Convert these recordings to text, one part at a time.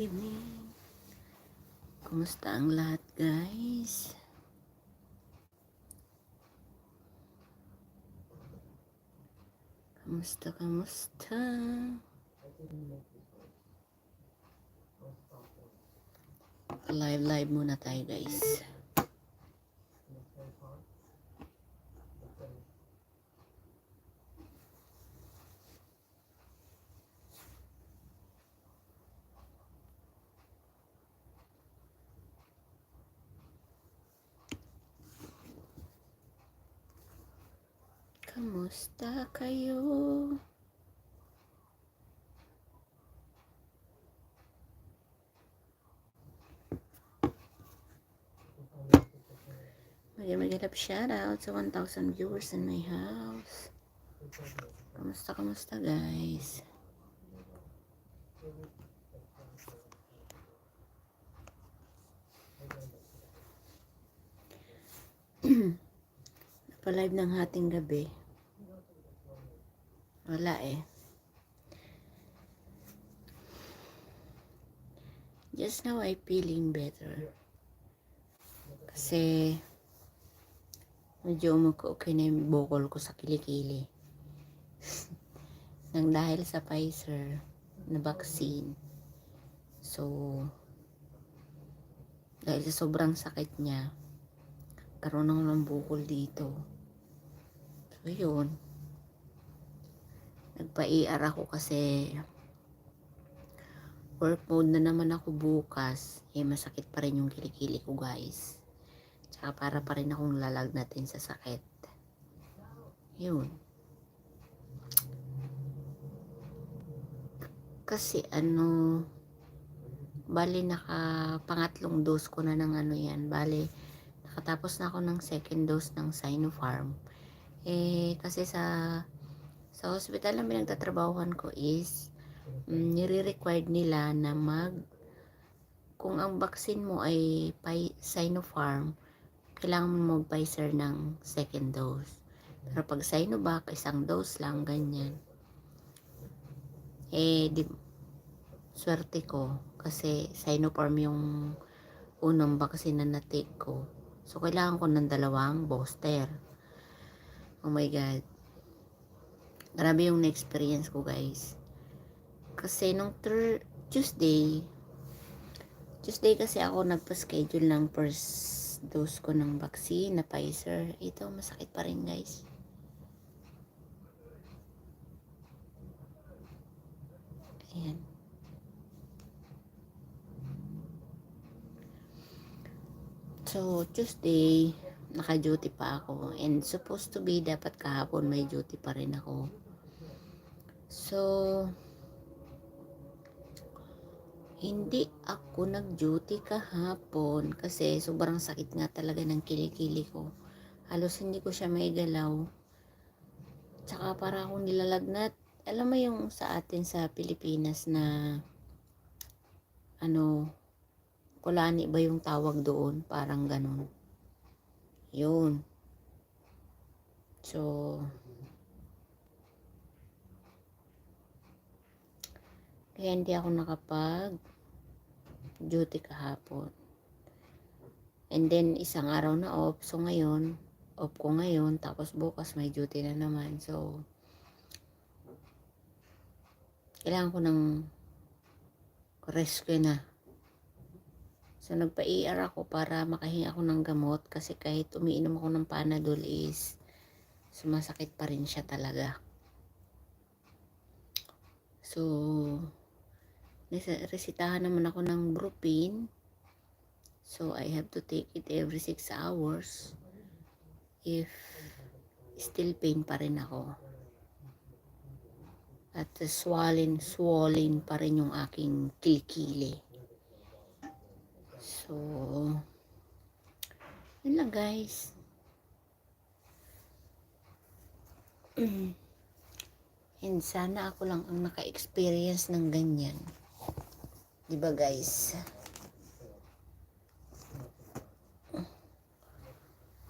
Evening. Kumusta ang lahat, guys? Kamusta? Live muna tayo, guys. Kamusta kayo? Mag-love shoutout sa 1,000 viewers in my house. Kamusta, guys? Napalive ng hating gabi. Wala eh. Just now I feeling better. Kasi medyo okay na yung bokol ko sa kilikili. Nang dahil sa Pfizer na vaccine. So, dahil sa sobrang sakit niya, karoon ako ng bukol dito. So, yun. Nagpa-ER ako kasi work mode na naman ako bukas. Masakit pa rin yung kilikili ko, guys. Tsaka para pa rin akong lalagnatin sa sakit. Yun. Kasi bali pangatlong dose ko na ng yan. Bali, nakatapos na ako ng second dose ng Sinopharm. Kasi sa hospital na pinagtatrabahuhan ko is nire-required nila na kung ang vaccine mo ay Sinopharm, kailangan mo mag-Pfizer ng second dose. Pero pag Sinovac, isang dose lang, ganyan. Swerte ko kasi Sinopharm yung unang vaccine na na-take ko. So, kailangan ko ng 2 booster. Oh my God. Grabe yung na-experience ko, guys. Kasi nung Tuesday kasi ako nagpa-schedule ng first dose ko ng vaccine na Pfizer. Ito, masakit pa rin, guys. Ayan. So, Tuesday, naka-duty pa ako. And supposed to be, dapat kahapon may duty pa rin ako. So, hindi ako nag-duty kahapon kasi sobrang sakit nga talaga ng kilikili ko. Halos hindi ko siya maigalaw. Tsaka para akong nilalagnat. Alam mo yung sa atin sa Pilipinas na kulani ba yung tawag doon? Parang ganun. Yun. So, kaya hindi ako nakapag-duty kahapon. And then, isang araw na off. So, ngayon, off ko ngayon. Tapos bukas may duty na naman. So, kailangan ko ng rest ko na. So, nagpa-ER ako para makahinga ako ng gamot. Kasi kahit umiinom ako ng Panadol is sumasakit pa rin siya talaga. So, resitahan naman ako ng Brufen. So, I have to take it every 6 hours. If still pain pa rin ako. At swollen pa rin yung aking kilikili. So, yun lang, guys. And sana ako lang ang naka-experience ng ganyan. Diba, guys?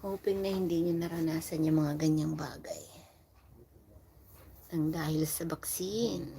Hoping na hindi nyo naranasan yung mga ganyang bagay. Nang dahil sa vaccine.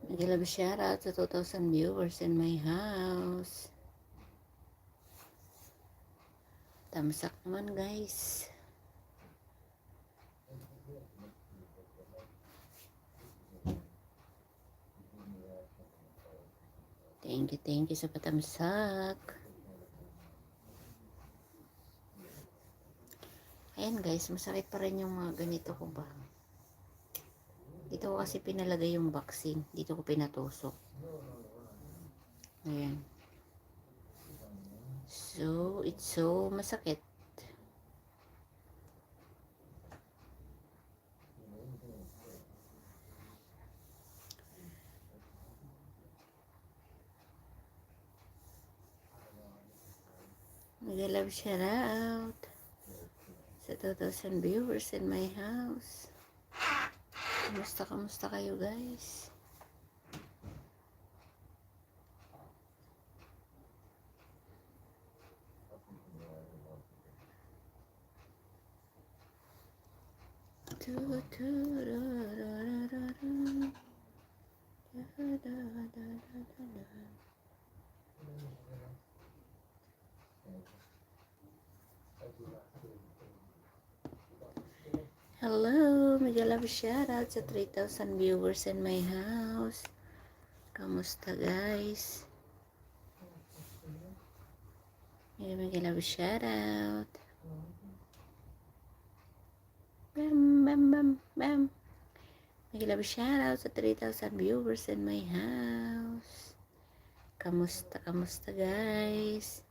Nag-love shoutout sa 2,000 viewers in my house. Tamsak naman guys. Thank you sa patamsak. Ayan guys, masakit pa rin yung mga ganito ko ba. Dito ko kasi pinalagay yung vaccine. Dito ko pinatusok. Ayan. So, it's so masakit. Nag-love shoutout sa 2,000 viewers in my house. Kamusta kayo guys? Hello, mega-love shoutout sa 3,000 viewers in my house. Kamusta guys? Mega-love shoutout. Bam, bam, bam, bam. Mega-love shoutout sa 3,000 viewers in my house. Kamusta guys?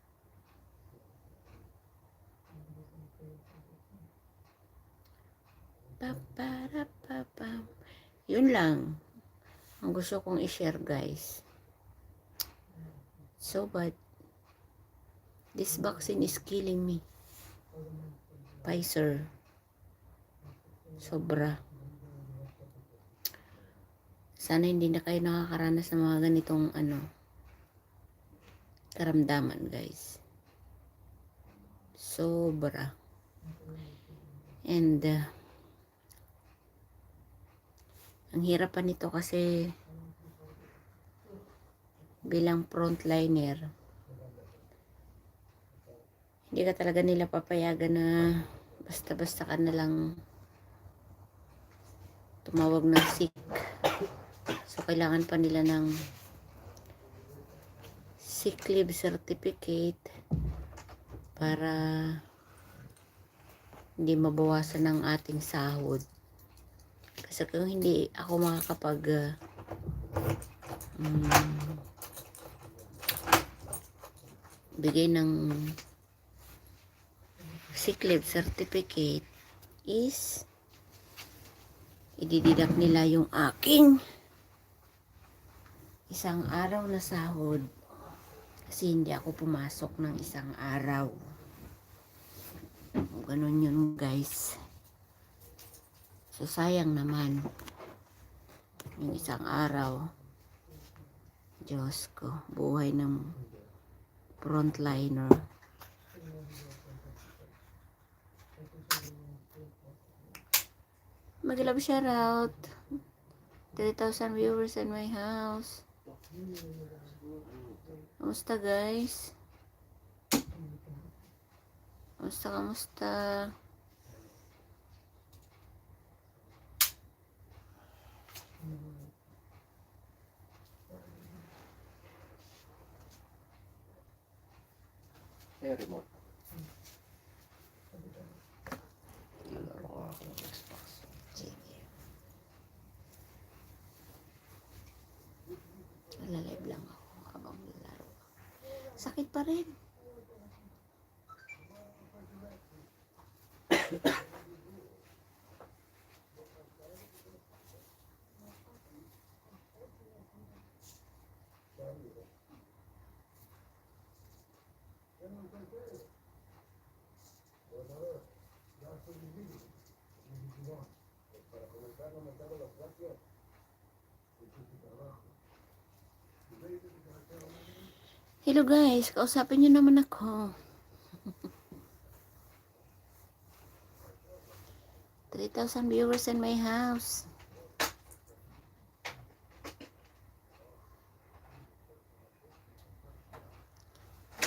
Paparapapam. Yun lang ang gusto kong i-share guys. So bad. This vaccine is killing me. Pfizer. Sobra. Sana hindi na kayo nakakaranas ng mga ganitong karamdaman guys. Sobra. And ang hirap pa nito kasi bilang frontliner, hindi ka talaga nila papayagan na basta-basta ka na lang tumawag ng sick. So, kailangan pa nila ng sick leave certificate para hindi mabawasan ng ating sahod. Kasi kung hindi ako makakapag bigay ng sick leave certificate is idididak nila yung aking isang araw na sahod kasi hindi ako pumasok ng isang araw. Ganun yun guys. So sayang naman yung isang araw. Diyos ko, buhay ng frontliner. Mag-love shoutout 3,000 viewers in my house. Kamusta guys? Kamusta? Remote. Lalaro ko ako ng Xbox. Sige. Nalalive lang ako habang lalaro. Sakit pa rin. Hello guys, kausapin nyo naman ako. 3,000 viewers in my house.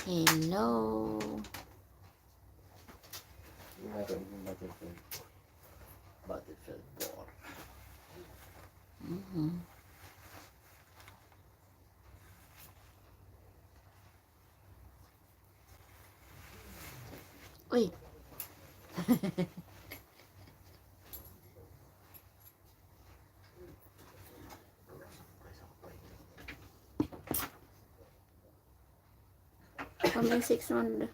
Hello. Meron yung Battlefield. Battlefield 4. Uy. Coming 6 months.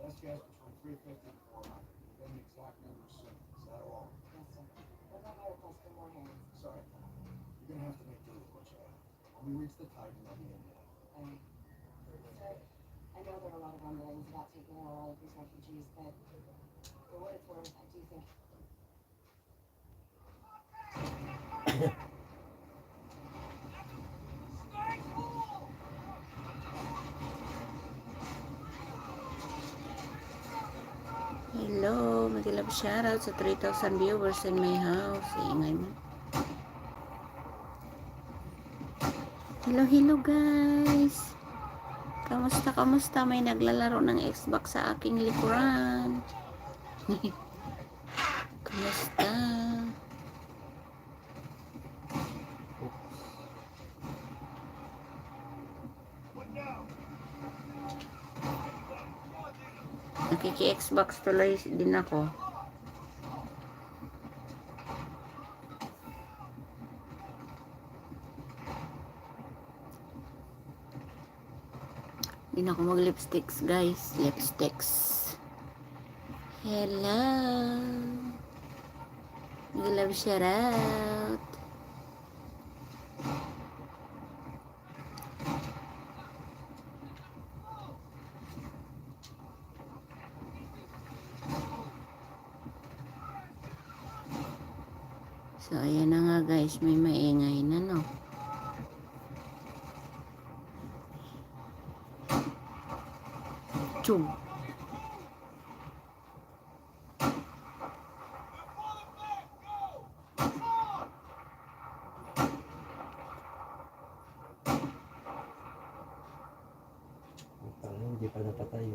Best guess between 350 and 400. We'll get an exact number soon. Is that all? Yes, sir. What about my request for more hands? Sorry. You're going to have to make do with what you have. When we reach the Titan, they'll be in there. Alright. Sir, I know there are a lot of rumblings about taking in all of these refugees, but for what it's worth, I do think... Hello, mag-love shoutout sa 3,000 viewers in my house. Iingay mo. Hello, hello guys. Kamusta? May naglalaro ng Xbox sa aking likuran. Kamusta? Nakiki-Xbox tuloy din ako. Hindi na ako mag-lipsticks, guys. Lipsticks. Hello. Mag-love shoutout. So, ayan na nga guys. May maingay na, no? Chug. Hindi pa napatay.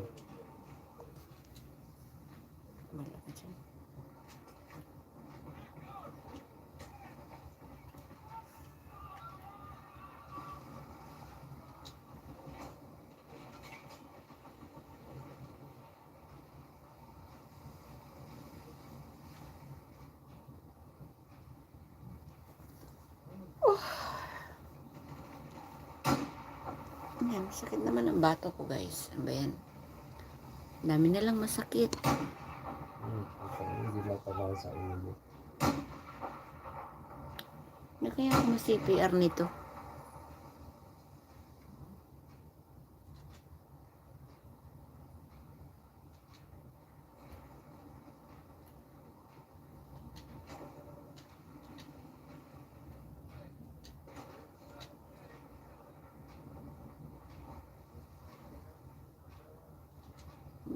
Wala ka dyan. Yan, sakit naman ang bato ko guys. Ano ba yan? Dami na lang masakit. Hindi matabaw sa ulo. Ano kaya ako ma-CPR nito?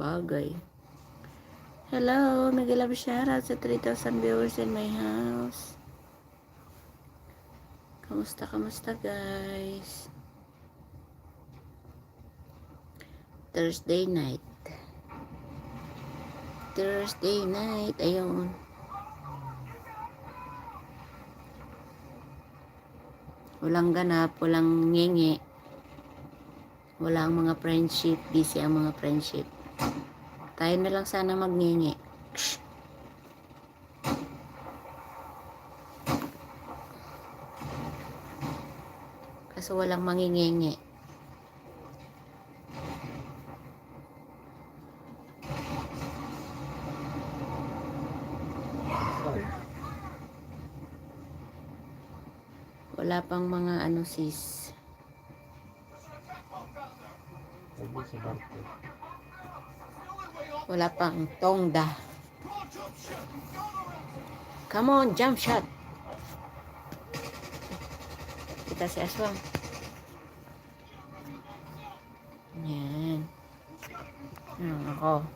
Bagay. Hello, nag-love shoutout sa 3,000 viewers in my house. Kamusta guys? Thursday night. Ayun. Walang ganap, walang ngengi. Walang mga friendship, busy ang mga friendship. Tayo na lang sana magngingi. Kaso walang mangingingi. Wala pang mga ano sis. Sabi sa barko. Wala pang tongda. Come on, jump shot. Kita si Aswang. Yan. Ako.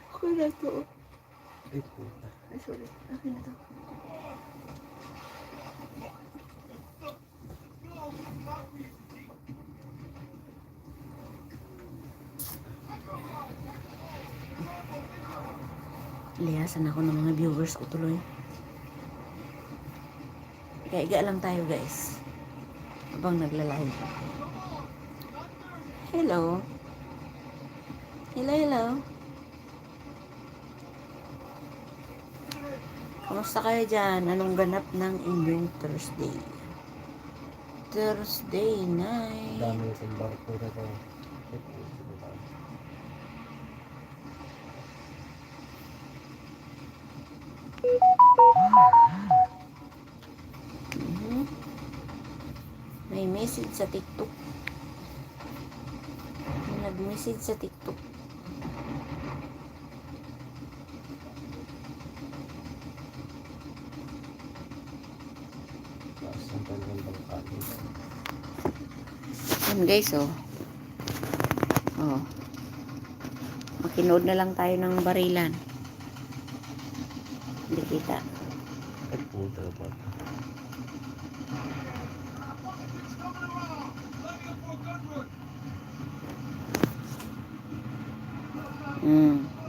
Ako na to. Ay, puta. Ay, sorry. Akin na to. Lihasan ako ng mga viewers ko tuloy. Iga-iga lang tayo guys. Habang nagla-live. Hello. Hello. Kamusta kayo dyan? Anong ganap ng inyong Thursday? Thursday night. Dami sa barko na to. Ay, puta. May message sa TikTok. May nag-message sa TikTok. Taas ang talagang bangkali. Yan guys, oh. Oh. Makinood na lang tayo ng barilan. Hindi kita. Ay, puta ba?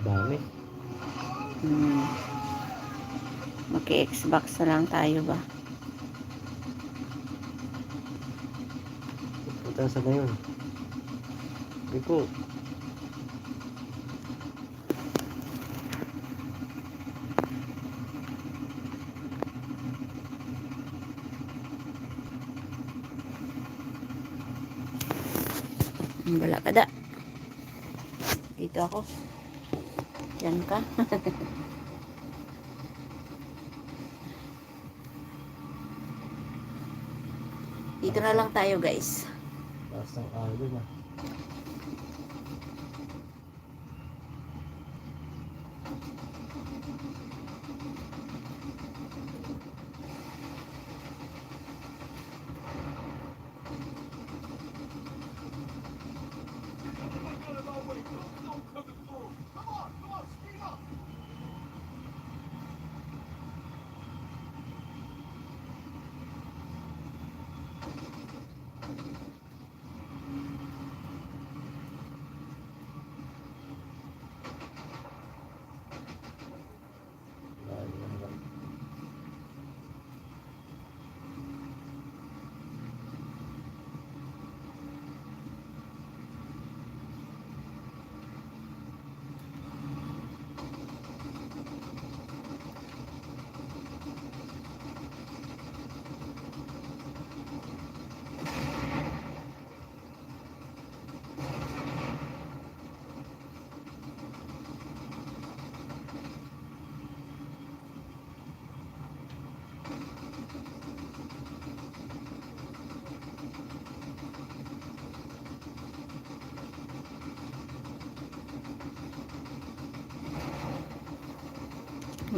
Dami. Maki-Xbox na lang tayo ba? Puta sa na yun. Iko. Wala ka da. Dito ako. Diyan ka. Dito na lang tayo guys. Taas ng alon ah.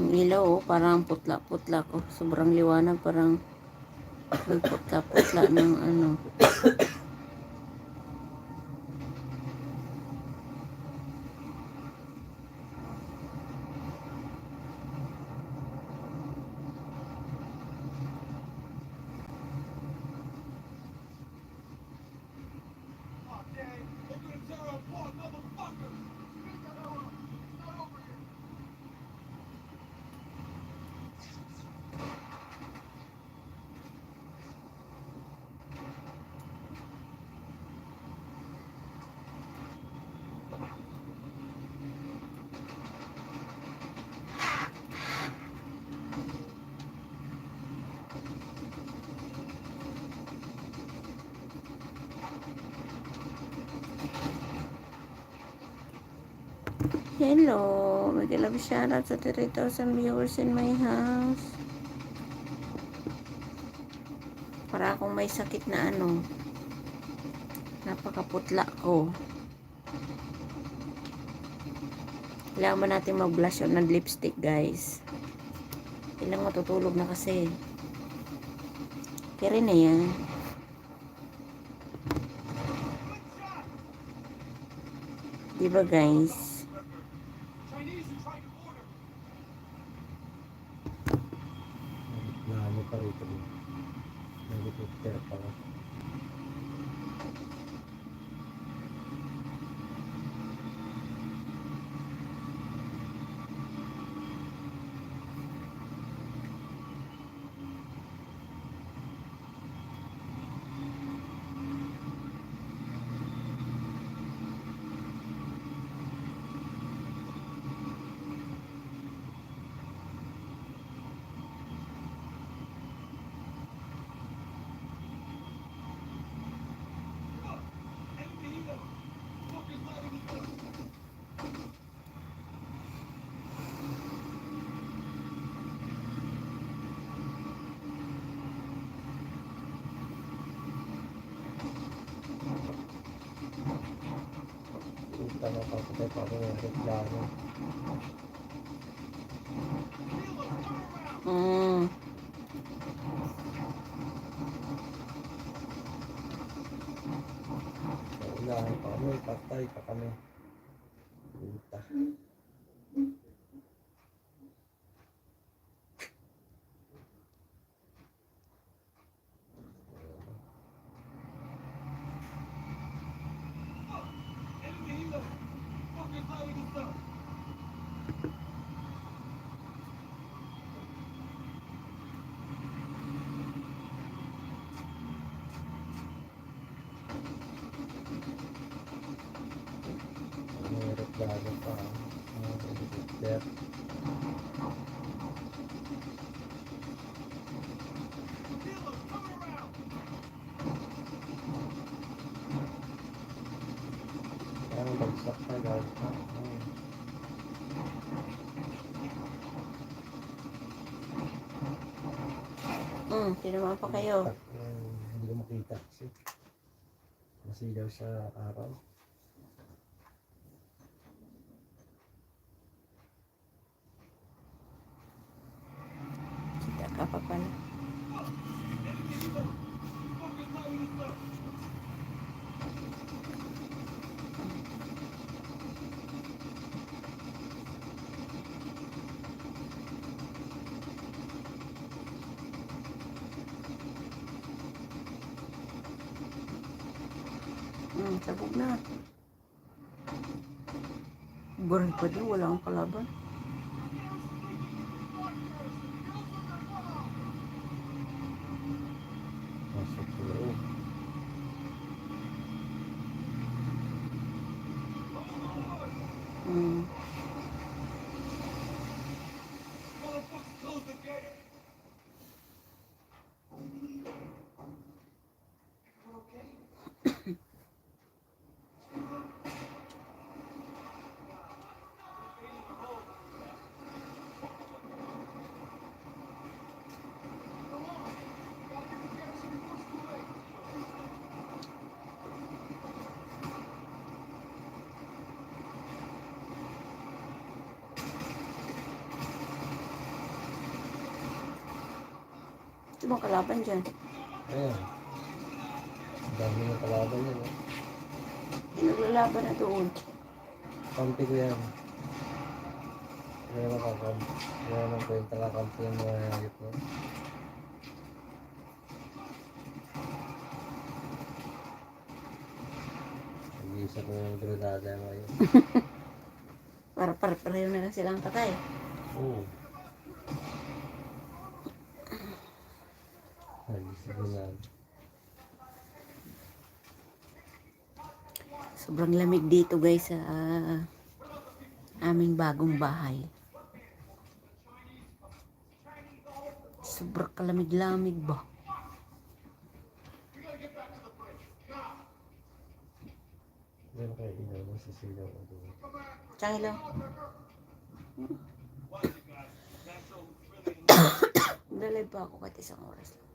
Yung ilaw, oh, parang putla-putla ko. Sobrang liwanag, parang may putla-putla ng ano. Oh, dang. Open the zero one, motherfucker! Get the hell up. Not over here. Hello, may love shoutout sa 3,000 viewers in my house. Para akong may sakit na ano. Napakaputla ko. Kailangan ba natin mag-blush on ng lipstick, guys? Kailangan matutulog na kasi. Kaya na yan. Diba, guys? Chinese are trying to order. Nalo pa rito. Nag-repair pa. Kita na papatay pa ako ng reklamo. Unahan pa kami, patay pa kami. Puta. May reklamo pa. Repair. Parang bagsak na guys. Tinamaan pa kayo. Hindi ko makita kasi masilaw sa araw. Kita ka pa pala. Sabog na. Boring pa din, wala akong kalaban. Masuk sa loob. bang kalaban dyan? Ayan. Ang dami ng kalaban yan. Eh. Naglalaban na doon. Kampi ko yan. Kaya nakakampi. Kaya nang kwenta kakampi yung mga hayop mo. Nag-iisa ko yung granada ngayon. Pareho na lang silang patay. Oo. Nag-iisa ko yan. Sobrang lamig dito guys sa aming bagong bahay. Sobrang kalamig-lamig ba? Meron kayo ilaw mo sa silaw ko doon. Tsang ilaw. Dalay pa ako kahit isang oras lang.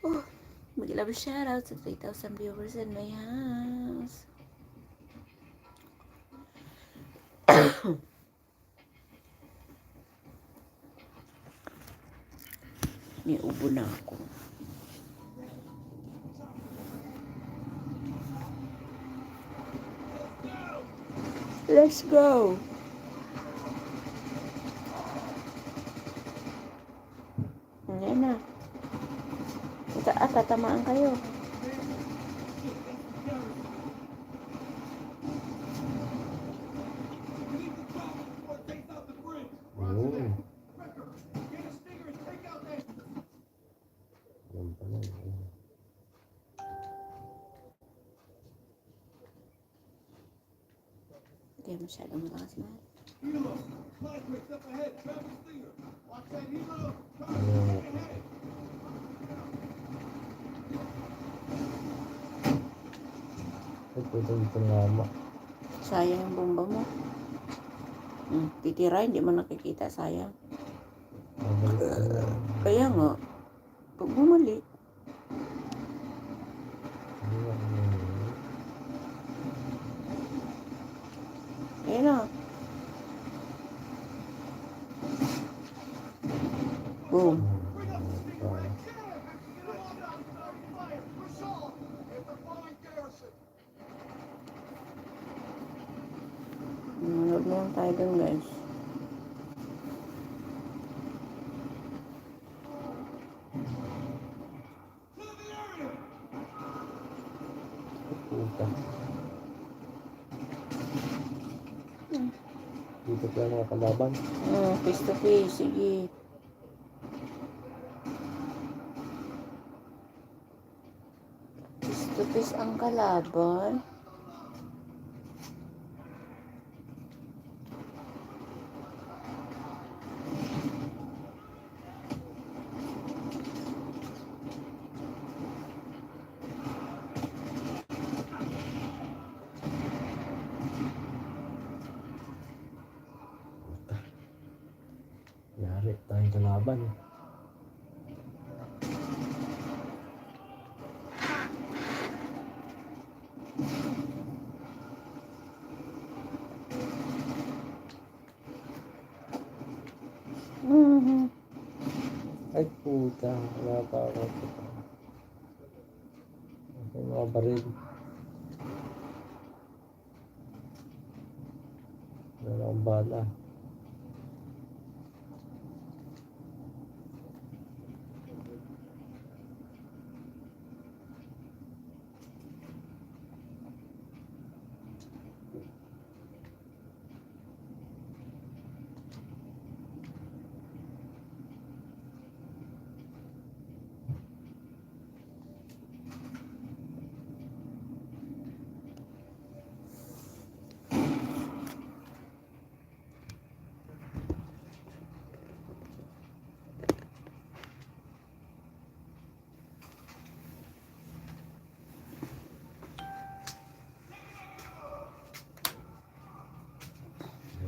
Oh, mag-love shoutout sa 3,000 viewers in my house. May ubo na ako. Let's go! Ayan na. Tatamaan kayo. Oo. Yan pala. Hindi masyadong malakas na. Ano? Ay, pwede dito ngama. Sayang yung bomba mo. Titira, hindi mo nakikita. Sayang. Mabalik ka na. Kaya nga, pag bumalik, Ano ba? ayun na. Boom. Nanood naman tayo dun guys. Puta. Dito pa yung mga kalaban. Face to face, sige. Face to face ang kalaban. Yari, tayong kalaban. Ay puta, wala pa ako. Ay, mga baril. Wala akong bala.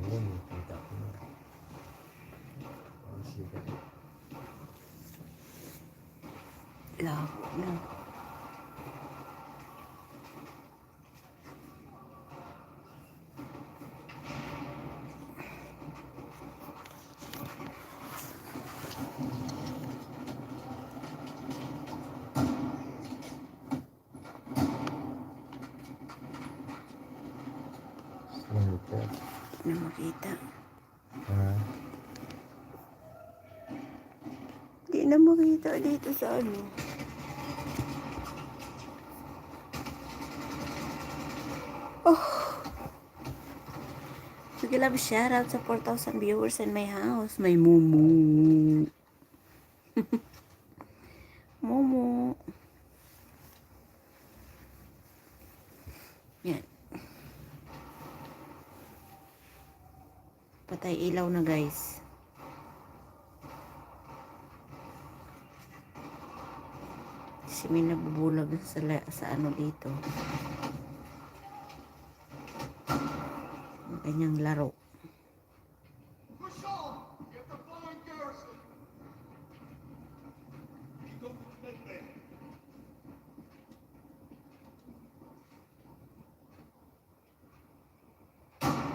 Yun, kita ko na. Ang sikat. Labo na. na makita. Ha? Di na makita dito sa ano. Oh! Sige love, shoutout sa 4,000 viewers in my house. May mumu. Mumu. Yan. Patay ilaw na guys. Si may nabubulag sa ano dito. Ang kanyang laro. Michelle, get the flying garrison. Don't make me.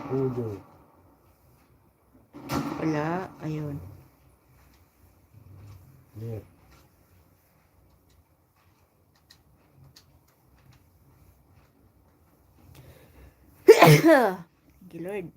Udo. Wala. Ayun. Hindi. Thank you, Lord.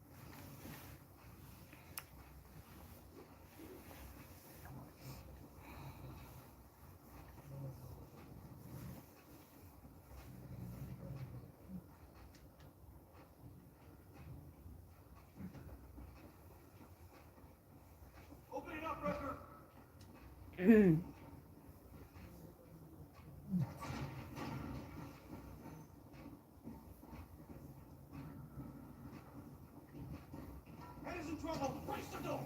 Open it up, Wrecker. Head is in trouble. Brace the door.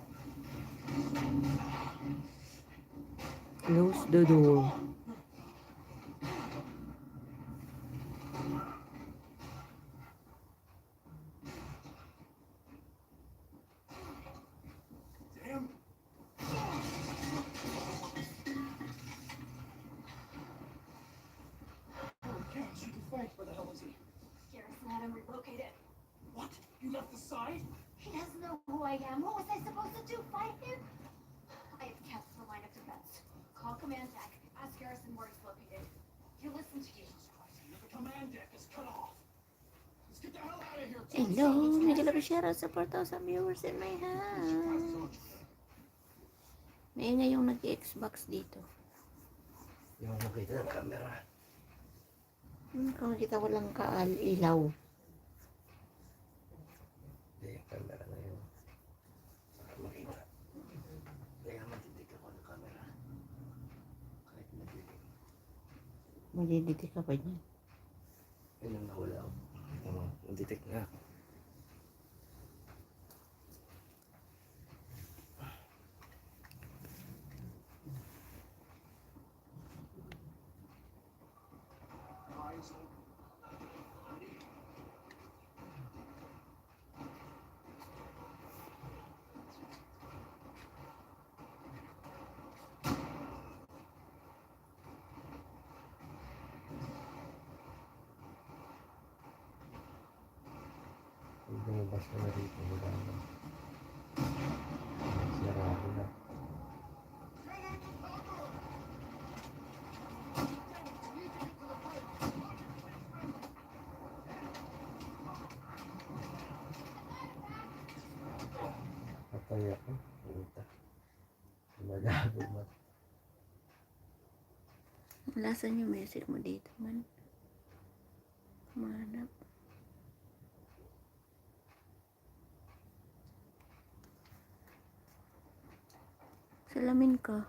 Close the door. Damn. Holy cow, she can fight. Where the hell is he? Garrison had him relocated. What? You left the side? He doesn't know who I am. What was I supposed to do? Fight him? I have canceled the line of defense. Call command deck. Ask Garrison where he's located. He'll listen to you. Jesus Christ, the command deck is cut off. Let's get the hell out of here. Hello. May love, shoutout sa 4,000 viewers in my house. May ingay yung nag-Xbox dito. Yung makita ng camera. Kung kita walang ilaw. Hindi, yung camera na yun. Para makita. Kaya matitik ako ng camera. Kahit matitik. Madiditik ka pa niyan. Yun ang nawala ako. Matitik na. Eyes open. Ready? Pag lumabas ka na rito, wala na. Sarado na. Patay ako. Puta. Lumagabog mo. Lasan yung music mo dito man. Kumanap. Salamin ka.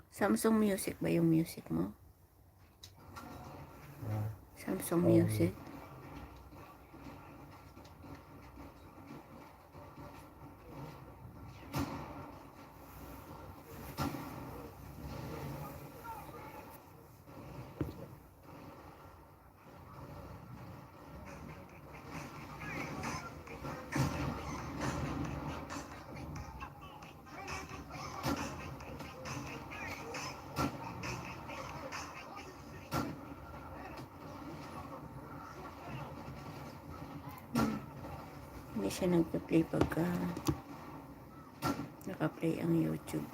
Samsung Music ba yung music mo? Samsung Music. Hindi siya nagpa-play pagka naka-play ang YouTube.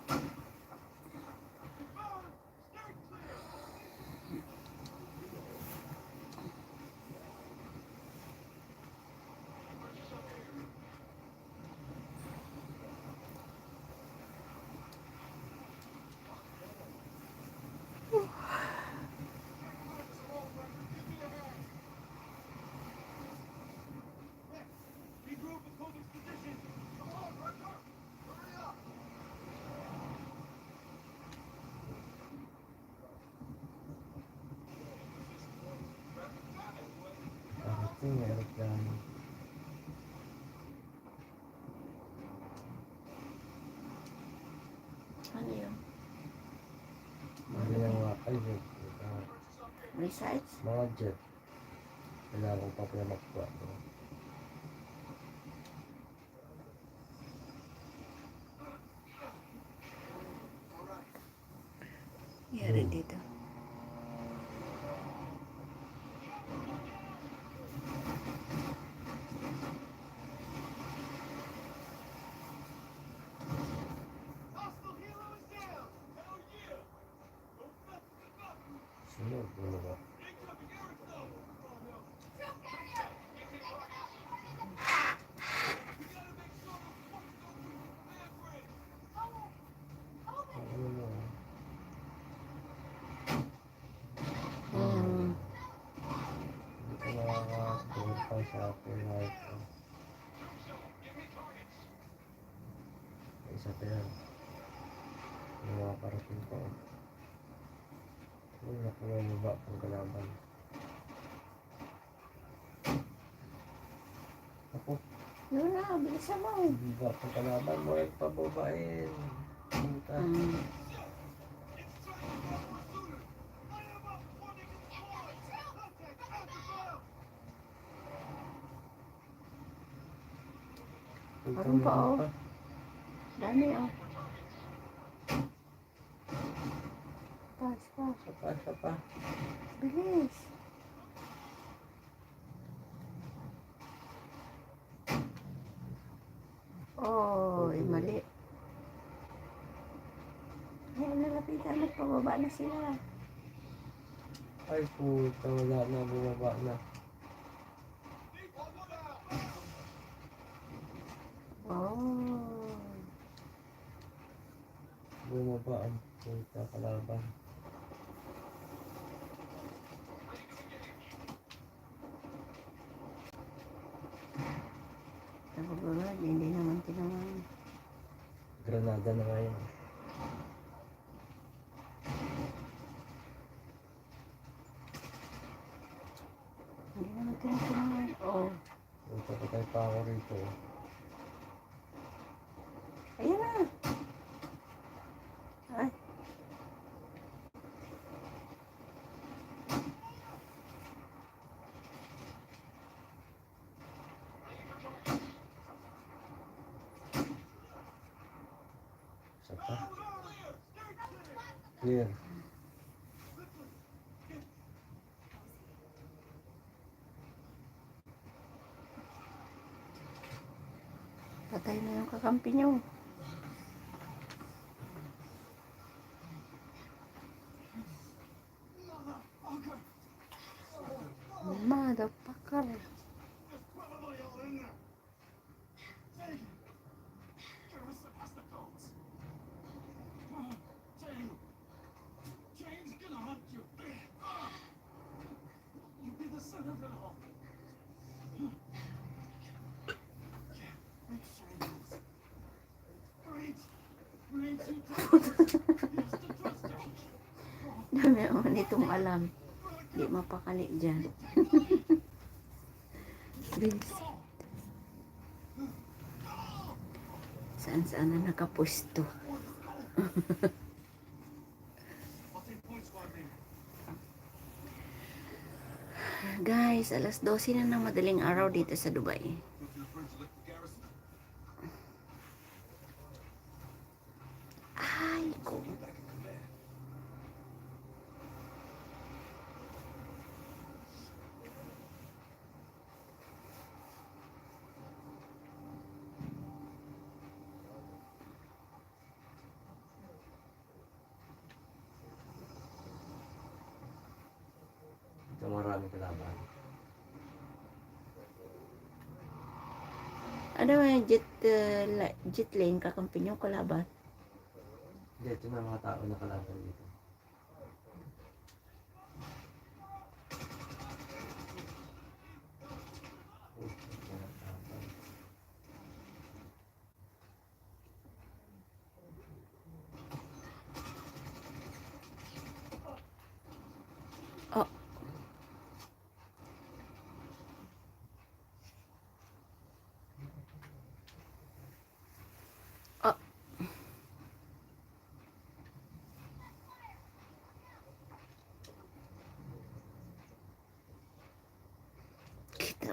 resides? Mga jet. Kailangan ko pa pala makuha. Yari dito. Sunod, ano ba? Ano mo? Hmm. Hindi ko makakatulog pa sa akin. Isa pa yan. Hindi makakarating pa. Uy, nakuha mo ba ang kalaban? Ako, Yun na, bilisan mo. hindi ba ang kalaban mo ay pababain? Punta. Hmm. Punta Meron pa, mo oh. pa. Dami oh. Pas, pas. Isa pa. Bilis. Oh, mali. Ay, nalapitan. Nagpababa na sila. Ay puta, wala na, bumaba na. Oh. Bumaba ang puta kalaban. Nagpababa. Hindi naman tinaman. Granada na ngayon. Hindi naman tinaman. Oh. Punta patay pa ako rito. Ayan na. Ay. Isa pa. Clear. Patay na yung kakampi niyo. Motherfucker. Jane's gonna hunt you. You be the center of it all. Great. Great. Dami ako nitong alam. Di mapakali dyan. Bilis. Saan na nakapwesto. Guys, alas 12 na ng madaling araw dito sa Dubai. Ay, ko. Ito marami kalaban. Ano yung jet lane kakampi nyo kalaban? Hindi, ito na mga tao na kalaban dito. Uy, mga kalaban. Oh. Oh.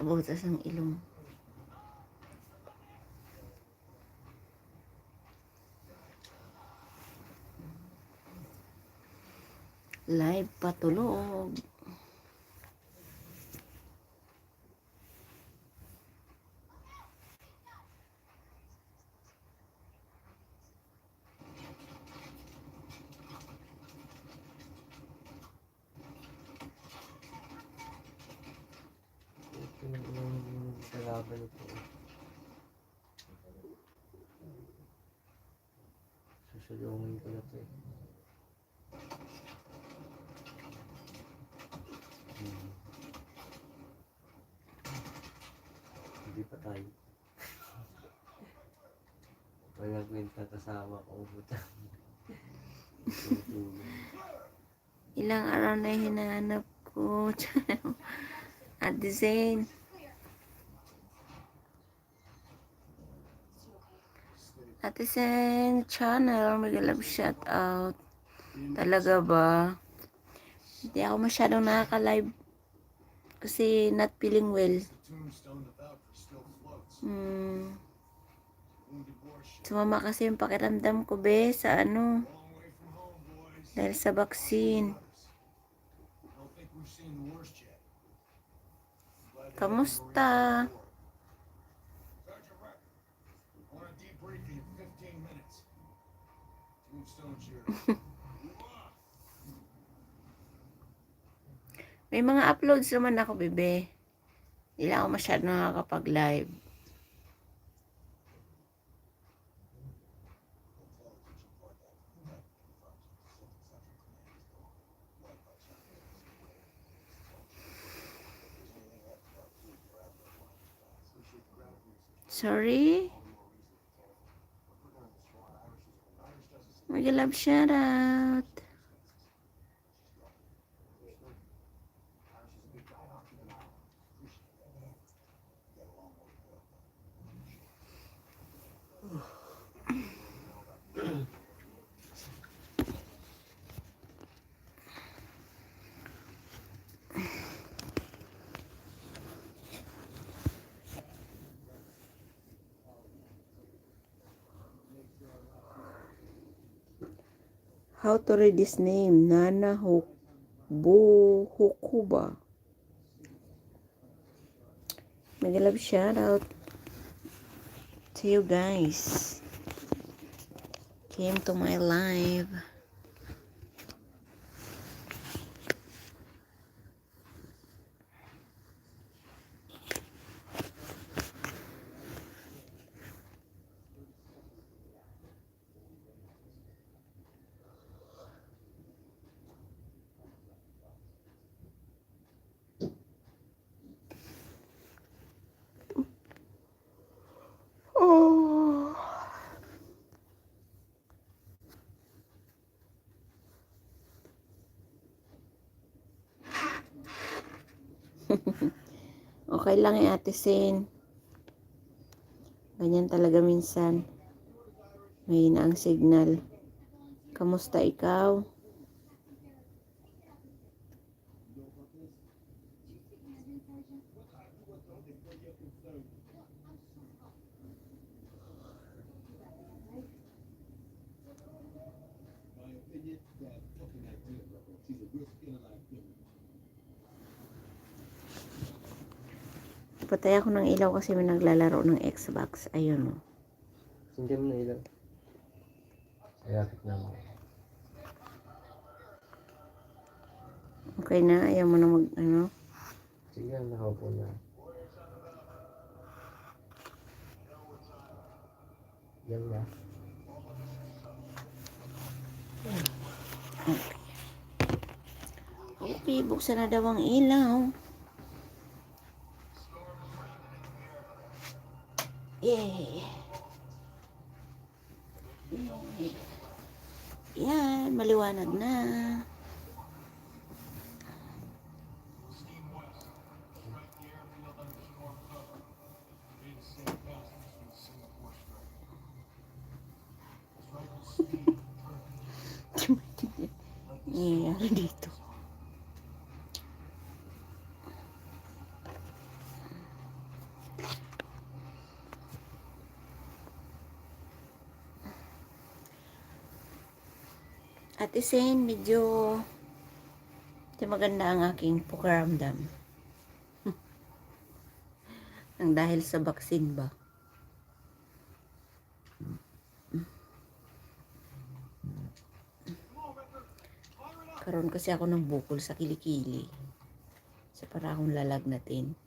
butas ng ilong. Live patulog. Ito yung kalaban ito. Susulungin ko na ito eh. Hindi pa tayo. Walang kwenta kasama ko. Ilang araw na hinahanap ko. Ate Zane. Ate Zane channel. Mega love shout out. Talaga ba? Hindi ako masyadong nakaka-live. Kasi not feeling well. Tombstone about for still floats. Wounded warship. Sumama kasi yung pakiramdam ko be sa ano. Long way from home, boys. Dahil sa vaccine. Don't think we've seen the worst yet. Glad to have you Kamusta? Sergeant Reck, I want a debriefing in 15 minutes. Tombstone's here. May mga uploads naman ako, bebe. Hindi lang ako masyado nakakapag-live. Sorry? Mega love shoutout. How to read this name? Nana Hukuba. Mega love shout out to you guys. Came to my live. Oh. Okay lang eh, Ate Sen. Ganyan talaga minsan. Mahina ang signal. Kamusta ikaw? Patay ako ng ilaw kasi may naglalaro ng Xbox. Ayun. Hindi mo na ilang. Ayapit na mo. Okay na? Ayaw mo na mag, ano? Sige, nakaupo na. Yan na. Okay, buksan na daw ang ilaw. Yay! Yan, maliwanag na. Nangyayari dito. Ate Sen, medyo di maganda ang aking pakiramdam. Ang dahil sa baksin ba? Karoon kasi ako ng bukol sa kilikili. Sa para akong lalagnatin.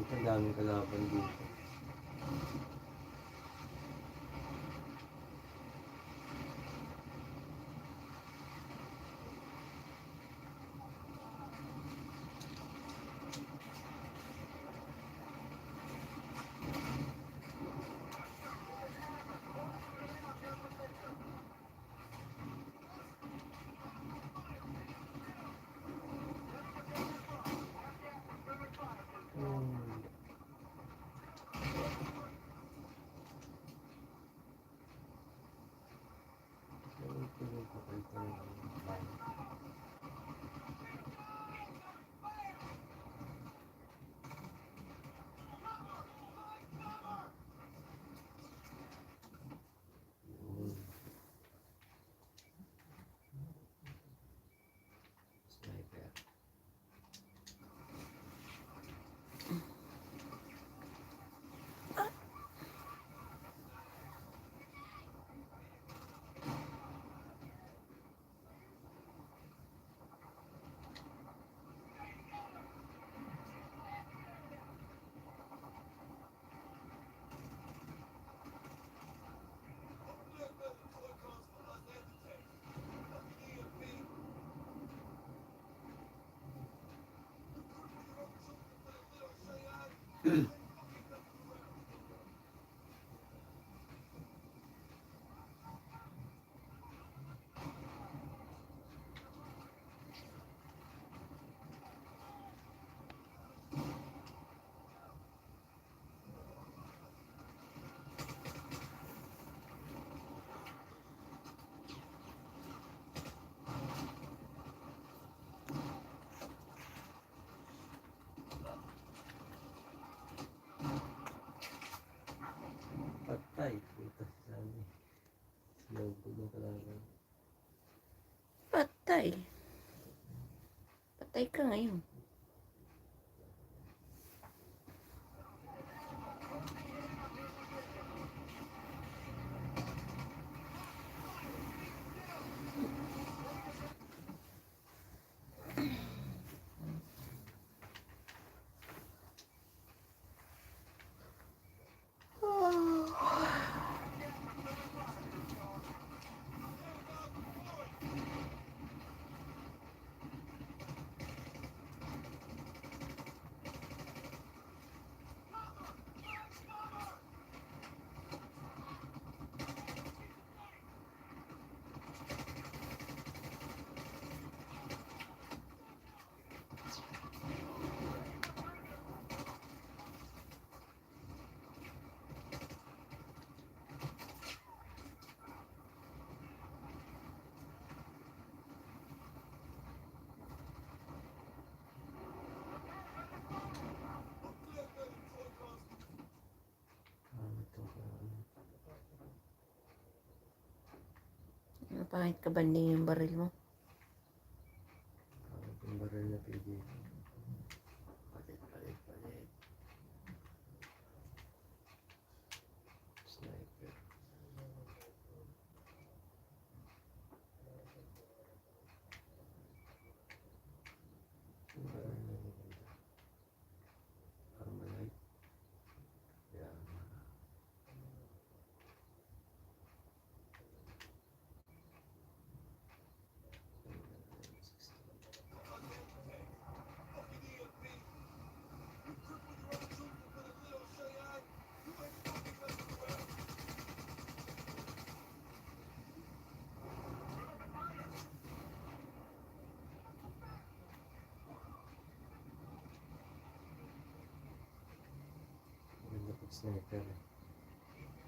Ang daming kalaban dito. Sniper. Patay. Ito si Sammy. Sinugod ng kalaban. Patay. Patay ka ngayon. Pangit ka banding yung baril mo. Yung baril na pili. Palit. Sniper. Yung baril na Sniper.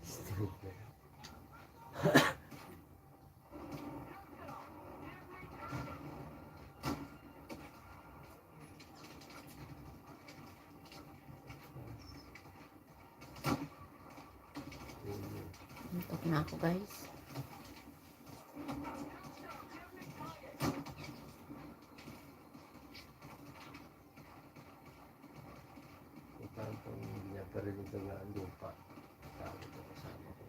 Sniper. Antok na ako guys. Parang kung hindi niya parinig na ang lupa. Tawag ko kasama ko.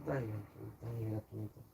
Tayo, ang hirap nito.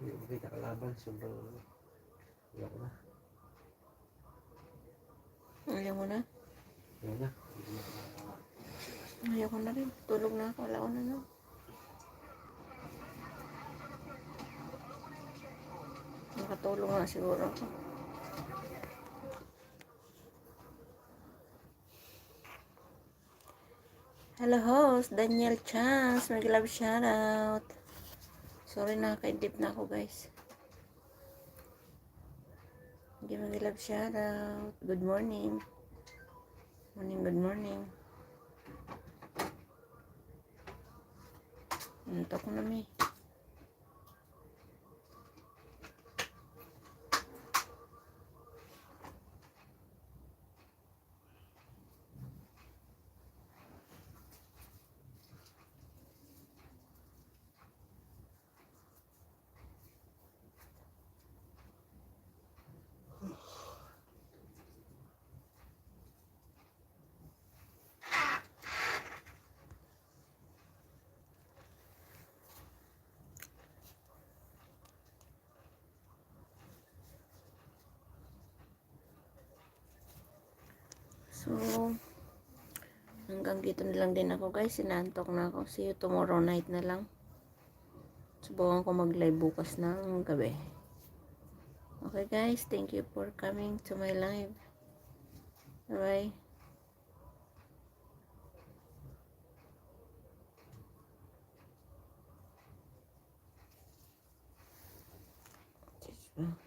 Hindi ko makita kalaban. Sobrang wala ko na. Ayaw mo na? Wala na. Hindi ko na. Ayaw ko na rin. Tulog na ako. Wala ko na na. Nakatulog nga siguro ako. Hello host, Daniel Chance. Mag-love shoutout. Sorry, nakaka-edip na ako guys. Hindi mag-love shoutout. Good morning. Good morning. Antok ko na may. So, hanggang dito na lang din ako guys. Sinantok na ako. See you tomorrow night na lang. Subukan ko mag-live bukas ng gabi. Okay guys, thank you for coming to my live. Bye bye.